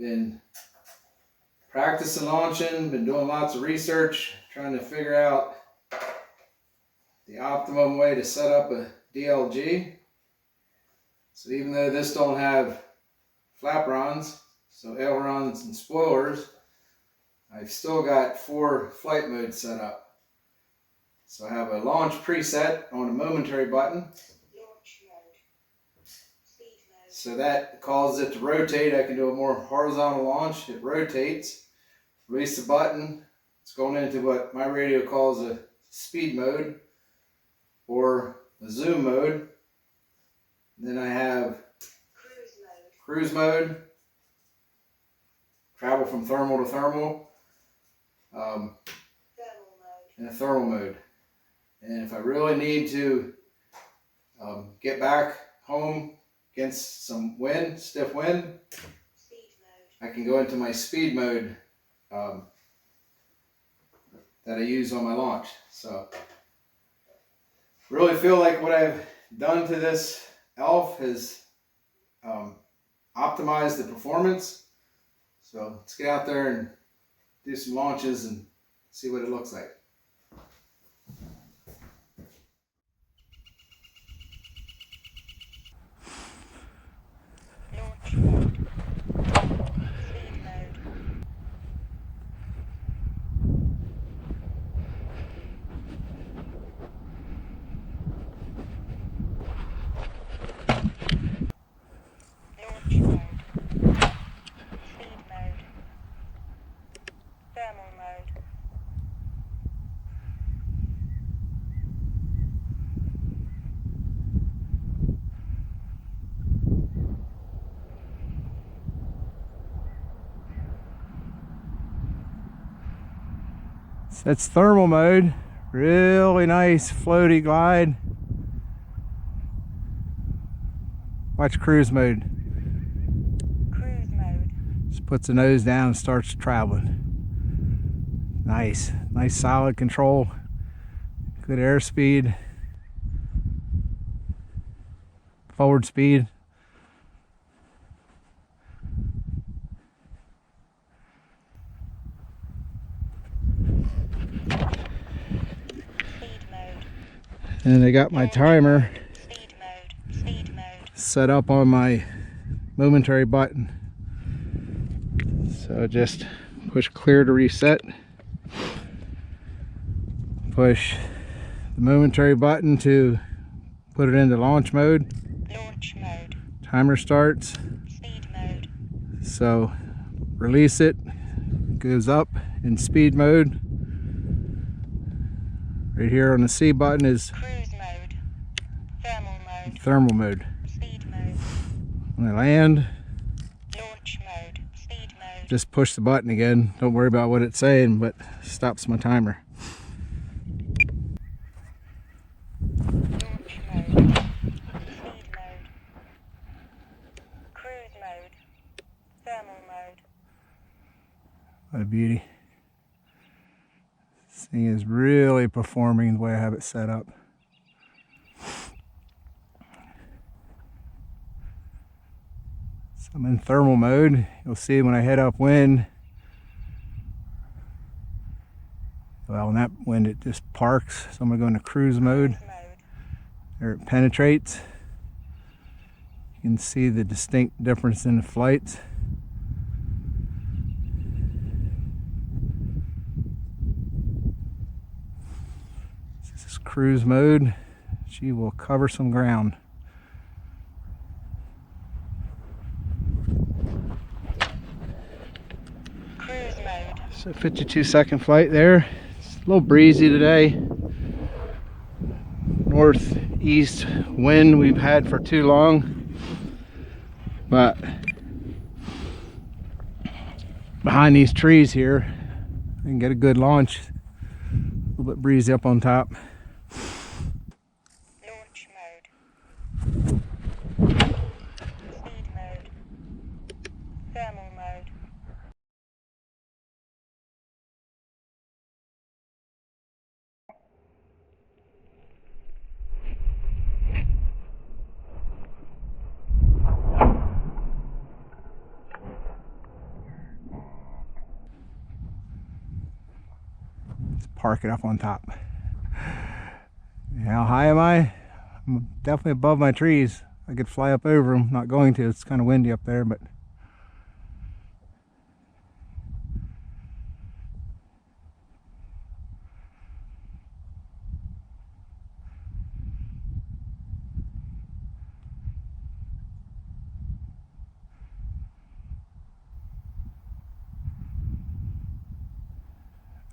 Been practicing launching, been doing lots of research, trying to figure out the optimum way to set up a DLG. So even though this don't have flaperons, so ailerons and spoilers, I've still got 4 flight modes set up. So I have a launch preset on a momentary button. Launch mode. Speed mode. So that causes it to rotate. I can do a more horizontal launch. It rotates. Release the button. It's going into what my radio calls a speed mode or a zoom mode. Then I have cruise mode, travel from thermal to thermal, and a thermal mode. And if I really need to get back home against some wind, stiff wind, I can go into my speed mode that I use on my launch. So really feel like what I've done to this ELF has optimized the performance. So let's get out there and do some launches and see what it looks like. Launch mode. Speed mode. Launch mode. Speed mode. Thermal mode. That's thermal mode. Really nice floaty glide. Watch cruise mode. Cruise mode. Just puts the nose down and starts traveling. Nice solid control. Good airspeed. Forward speed. And I got my timer set up on my momentary button. So just push clear to reset. Push the momentary button to put it into launch mode. Launch mode. Timer starts. Speed mode. So release it. Goes up in speed mode. Right here on the C button is cruise mode, thermal mode. Speed mode. When I land, Launch mode. Speed mode. just push the button again. Don't worry about what it's saying, but stops my timer. Launch mode. Speed mode. Cruise mode. Thermal mode. What a beauty. This thing is really performing the way I have it set up. So I'm in thermal mode. You'll see when I head upwind, well, in that wind it just parks. So I'm going to go into cruise mode. There it penetrates. You can see the distinct difference in the flights. This is cruise mode. She will cover some ground. Cruise mode. So 52-second flight there. It's a little breezy today. Northeast wind we've had for too long. But behind these trees here, I can get a good launch. A little bit breezy up on top. Launch mode. Speed mode. Thermal mode. park it up on top. How high am I? I'm definitely above my trees. I could fly up over them. Not going to. It's kind of windy up there, but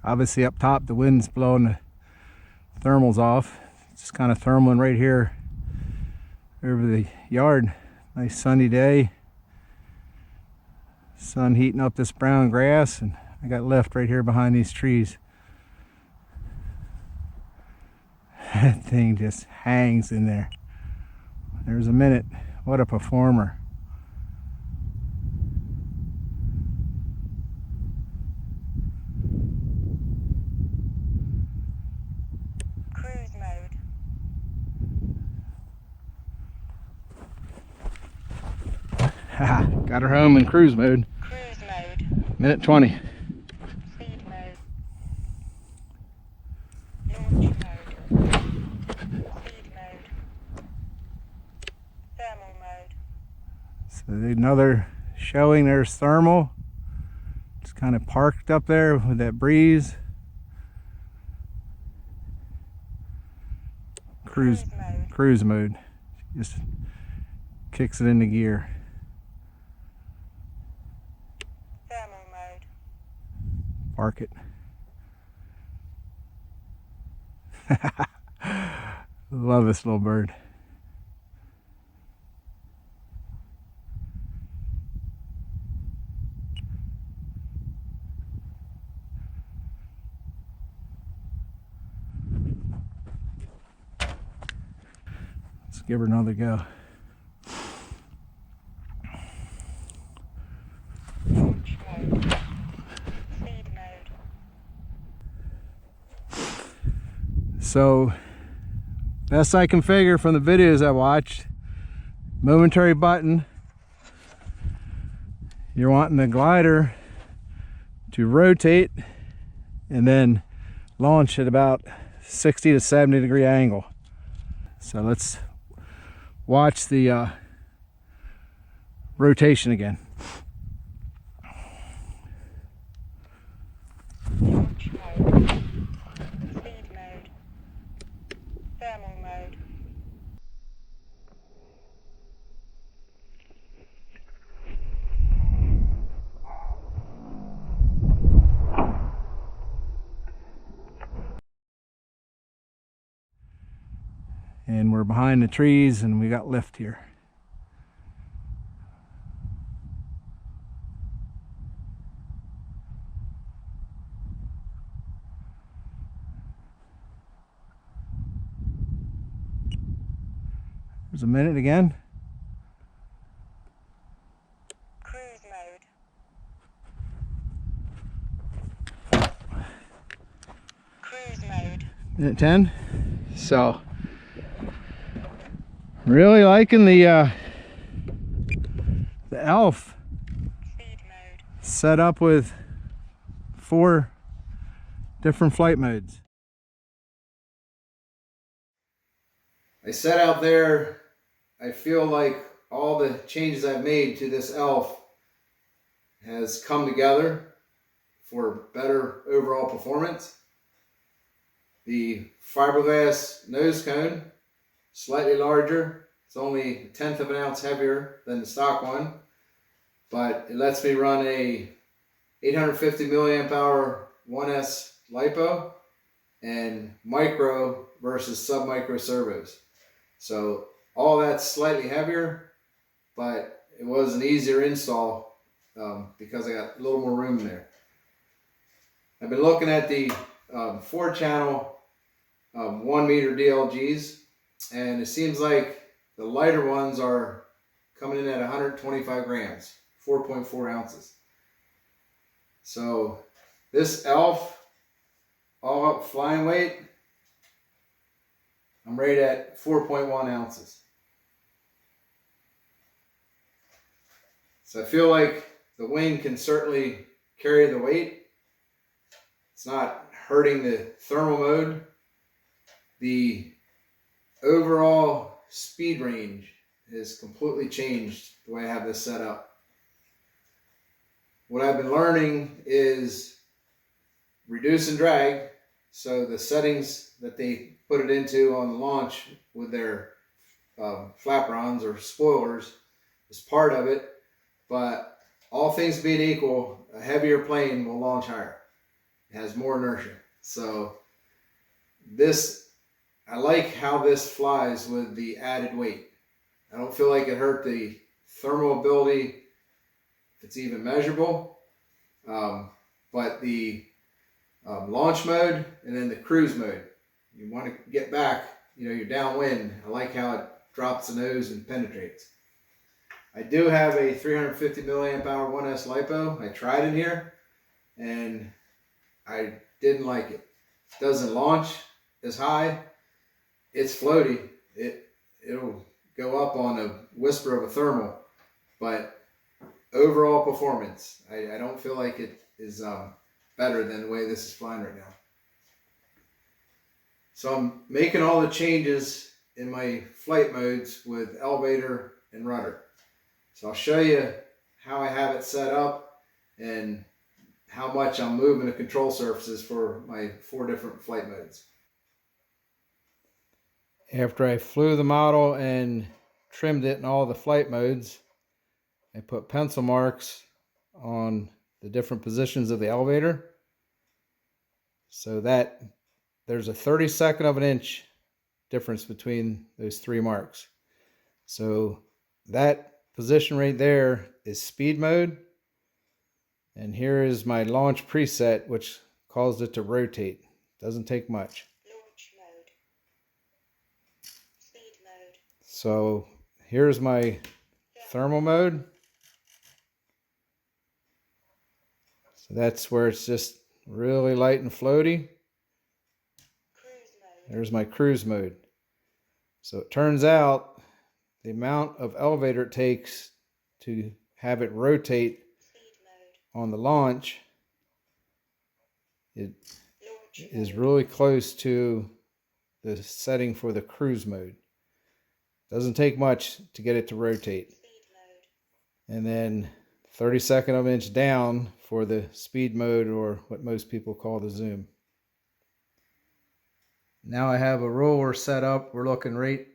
obviously up top the wind's blowing the thermals off. It's just kind of thermaling right here over the yard. Nice sunny day. Sun heating up this brown grass, and I got left right here behind these trees. That thing just hangs in there. There's a minute. What a performer. Cruise mode. Got her home in cruise mode. Cruise mode. Minute 20. Speed mode. Launch mode. Speed mode. Thermal mode. So another showing. There's thermal. It's kind of parked up there with that breeze. Cruise mode. Just kicks it into gear. Thermal mode. Park it. Love this little bird. Let's give her another go. Launch mode. Speed mode. So, best I can figure from the videos I watched, momentary button, you're wanting the glider to rotate and then launch at about 60 to 70 degree angle. So let's watch the rotation again. Launch mode. Speed mode. Thermal mode. And we're behind the trees and we got lift here. There's a minute again. Cruise mode. Cruise mode. Minute 10. So really liking the Elf Speed mode. set up with 4 different flight modes. I set out there, I feel like all the changes I've made to this Elf has come together for better overall performance. The fiberglass nose cone, slightly larger. It's only 1/10 of an ounce heavier than the stock one, but it lets me run a 850 milliamp hour 1S LiPo and micro versus sub-micro servos. So all that's slightly heavier, but it was an easier install because I got a little more room there. I've been looking at the 4-channel 1 meter DLGs, and it seems like the lighter ones are coming in at 125 grams, 4.4 ounces. So this Elf, all up flying weight, I'm right at 4.1 ounces. So I feel like the wing can certainly carry the weight. It's not hurting the thermal mode. The overall speed range has completely changed the way I have this set up. What I've been learning is reducing drag. So the settings that they put it into on the launch with their flaperons or spoilers is part of it, but all things being equal, a heavier plane will launch higher. It has more inertia. So this, I like how this flies with the added weight. I don't feel like it hurt the thermal ability, if it's even measurable. But the launch mode and then the cruise mode, you want to get back, you're downwind. I like how it drops the nose and penetrates. I do have a 350 milliamp hour 1S LiPo. I tried it here and I didn't like it. It doesn't launch as high. It's floaty. It'll go up on a whisper of a thermal, but overall performance, I don't feel like it is better than the way this is flying right now. So I'm making all the changes in my flight modes with elevator and rudder. So I'll show you how I have it set up and how much I'm moving the control surfaces for my 4 different flight modes. After I flew the model and trimmed it in all the flight modes, I put pencil marks on the different positions of the elevator so that there's a 32nd of an inch difference between those 3 marks. So that position right there is speed mode, and here is my launch preset, which caused it to rotate. Doesn't take much. Launch mode. Speed mode. So here's my thermal mode. So that's where it's just really light and floaty. Cruise mode. There's my cruise mode. So it turns out the amount of elevator it takes to have it rotate Speed mode. on the launch, it Launch is mode. really close to the setting for the cruise mode. Doesn't take much to get it to rotate. Speed mode. And then 32nd of an inch down for the speed mode, or what most people call the zoom. Now I have a roller set up. We're looking right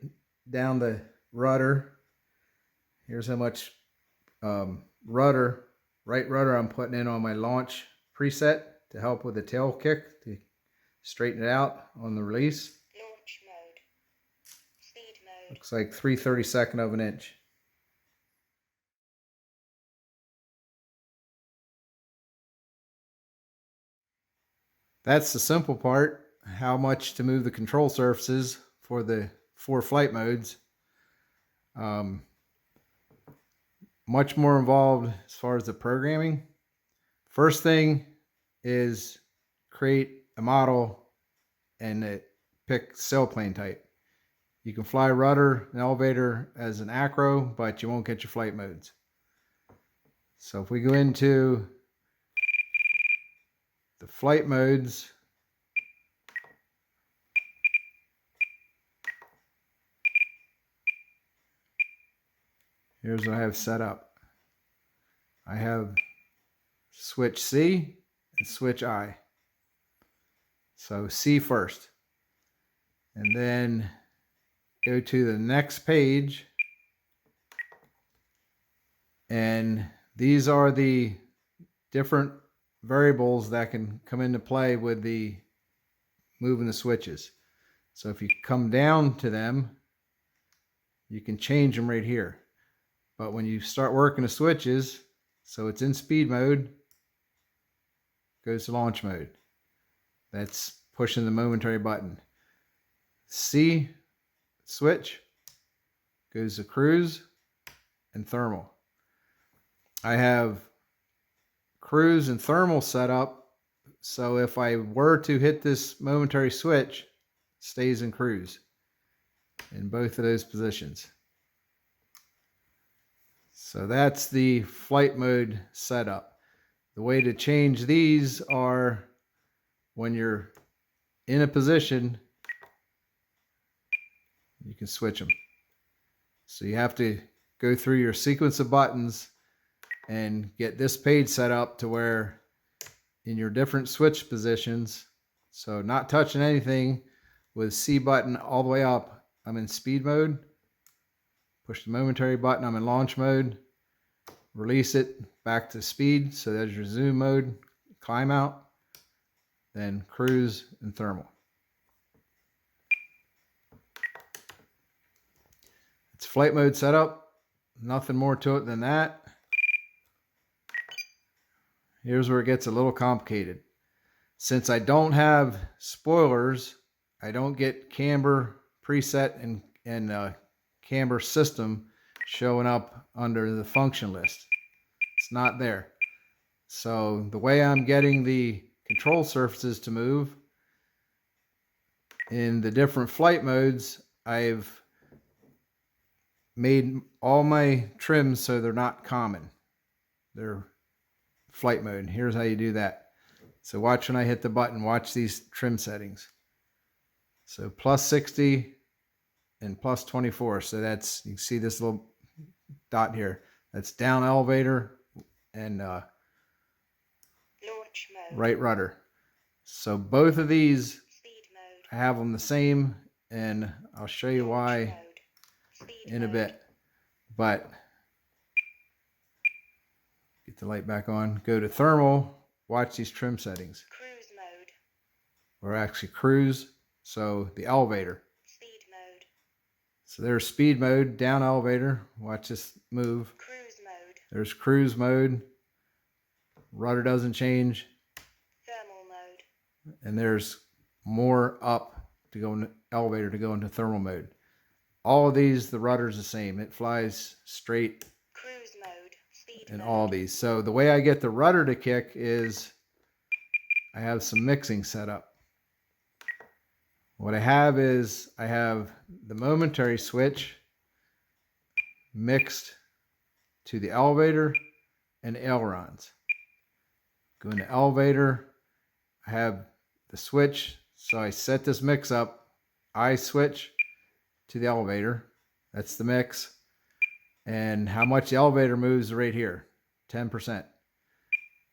down the rudder. Here's how much right rudder I'm putting in on my launch preset to help with the tail kick to straighten it out on the release. Launch mode. Speed mode. Looks like 3/32 of an inch. That's the simple part, how much to move the control surfaces for the 4 flight modes. Much more involved as far as the programming. First thing is create a model and pick sailplane type. You can fly rudder and elevator as an acro, but you won't get your flight modes. So if we go into the flight modes, here's what I have set up. I have switch C and switch I. So C first. And then go to the next page. And these are the different variables that can come into play with the moving the switches. So if you come down to them, you can change them right here. But when you start working the switches, so it's in speed mode, goes to launch mode. That's pushing the momentary button. C switch goes to cruise and thermal. I have cruise and thermal set up, so if I were to hit this momentary switch, it stays in cruise in both of those positions. So that's the flight mode setup. The way to change these are when you're in a position, you can switch them. So you have to go through your sequence of buttons and get this page set up to where in your different switch positions, so not touching anything, with C button all the way up, I'm in speed mode. Push the momentary button, I'm in launch mode. Release it back to speed, so there's your zoom mode, climb out, then cruise and thermal. It's flight mode setup, nothing more to it than that. Here's where it gets a little complicated. Since I don't have spoilers, I don't get camber preset and camber system showing up under the function list. It's not there. So the way I'm getting the control surfaces to move in the different flight modes, I've made all my trims so they're not common. They're flight mode. Here's how you do that. So watch when I hit the button, watch these trim settings. So plus 60 and plus 24. So that's, you can see this little dot here. That's down elevator and Launch mode. right rudder. So both of these, Speed mode. I have them the same, and I'll show you why Launch mode. Speed in a mode. bit. But get the light back on. Go to thermal. Watch these trim settings. Cruise mode. Or actually cruise. So the elevator. Speed mode. So there's speed mode, down elevator. Watch this move. Cruise mode. There's cruise mode. Rudder doesn't change. Thermal mode. And there's more up to go in elevator to go into thermal mode. All of these, the rudder's the same. It flies straight Cruise mode. Speed in mode. all these. So the way I get the rudder to kick is I have some mixing set up. What I have is I have the momentary switch mixed to the elevator and ailerons. Go into elevator. I have the switch. So I set this mix up. I switch to the elevator. That's the mix. And how much the elevator moves right here, 10%.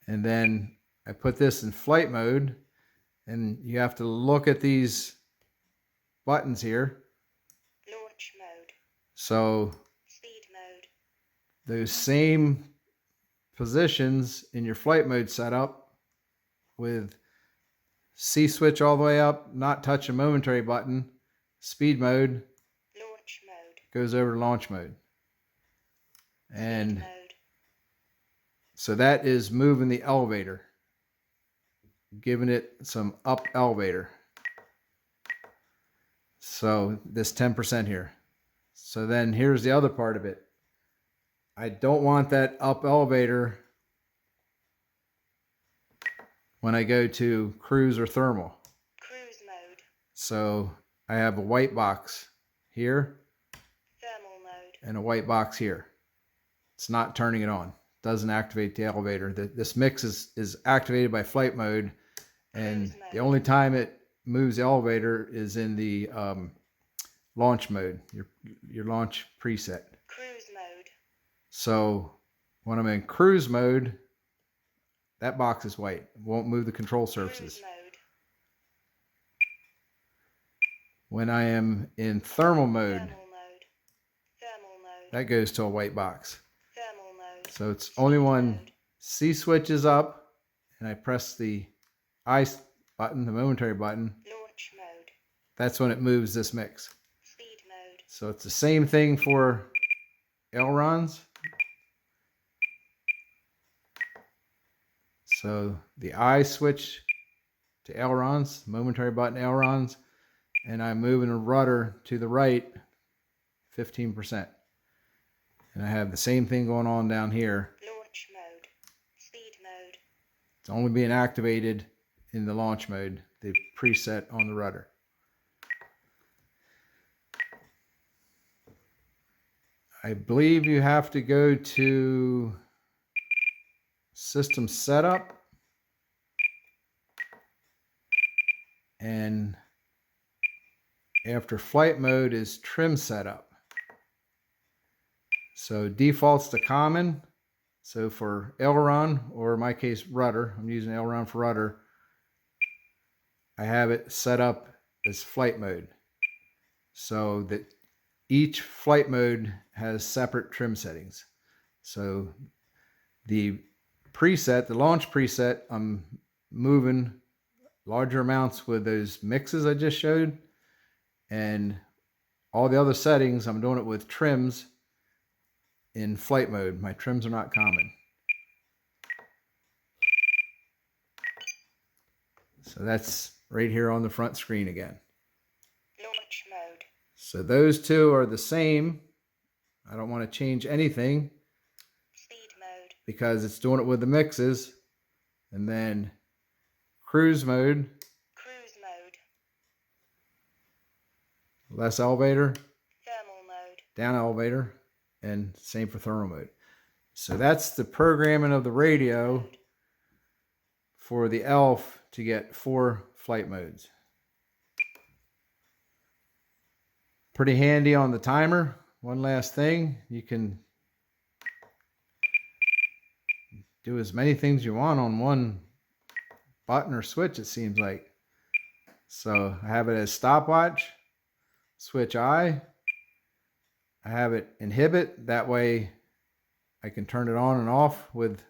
And then I put this in flight mode, and you have to look at these buttons here. Launch mode. So Speed mode. those same positions in your flight mode setup with C switch all the way up, not touch a momentary button, speed mode Launch mode. goes over to launch mode. Speed And mode. so that is moving the elevator, giving it some up elevator. So this 10% here. So then here's the other part of it. I don't want that up elevator when I go to cruise or thermal. Cruise mode. So I have a white box here Thermal mode. and a white box here. It's not turning it on. Doesn't activate the elevator. This mix is activated by flight mode, and the only time it moves the elevator is in the launch mode, your launch preset. Cruise mode. So when I'm in cruise mode, that box is white. It won't move the control surfaces. Cruise mode. When I am in thermal mode, Thermal mode. Thermal mode. that goes to a white box. Thermal mode. So it's only when mode. C switch is up and I press the I button, the momentary button, Launch mode. that's when it moves this mix. Speed mode. So it's the same thing for ailerons. So the I switch to ailerons, momentary button ailerons, and I'm moving a rudder to the right 15%. And I have the same thing going on down here. Launch mode. Speed mode. It's only being activated in the launch mode, the preset on the rudder. I believe you have to go to system setup And after flight mode is trim setup. So defaults to common. So for aileron, or in my case rudder, I'm using aileron for rudder, I have it set up as flight mode. So that each flight mode has separate trim settings. So the preset, the launch preset, I'm moving larger amounts with those mixes I just showed, and all the other settings I'm doing it with trims in flight mode. My trims are not common. So that's right here on the front screen again. Launch mode. So those two are the same. I don't want to change anything Speed mode. because it's doing it with the mixes. And then cruise mode, Cruise mode. less elevator, Thermal mode. down elevator, and same for thermal mode. So that's the programming of the radio for the ELF to get 4 flight modes. Pretty handy on the timer. One last thing, you can do as many things you want on one button or switch, it seems like. So I have it as stopwatch, switch I have it inhibit, that way I can turn it on and off with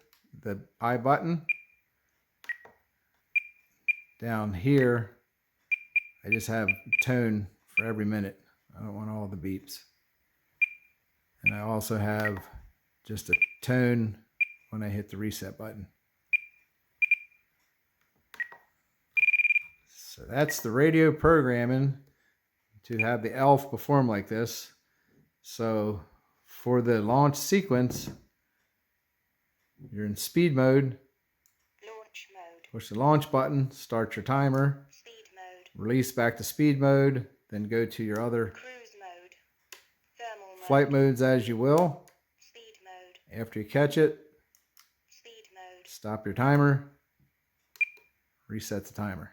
the I button. Down here, I just have tone for every minute. I don't want all the beeps. And I also have just a tone when I hit the reset button. So that's the radio programming to have the ELF perform like this. So for the launch sequence, you're in speed mode. Launch mode. Push the launch button, start your timer. Speed mode. Release back to speed mode, then go to your other Cruise mode. Thermal mode. flight modes as you will. Speed mode. After you catch it, Speed mode. stop your timer, reset the timer.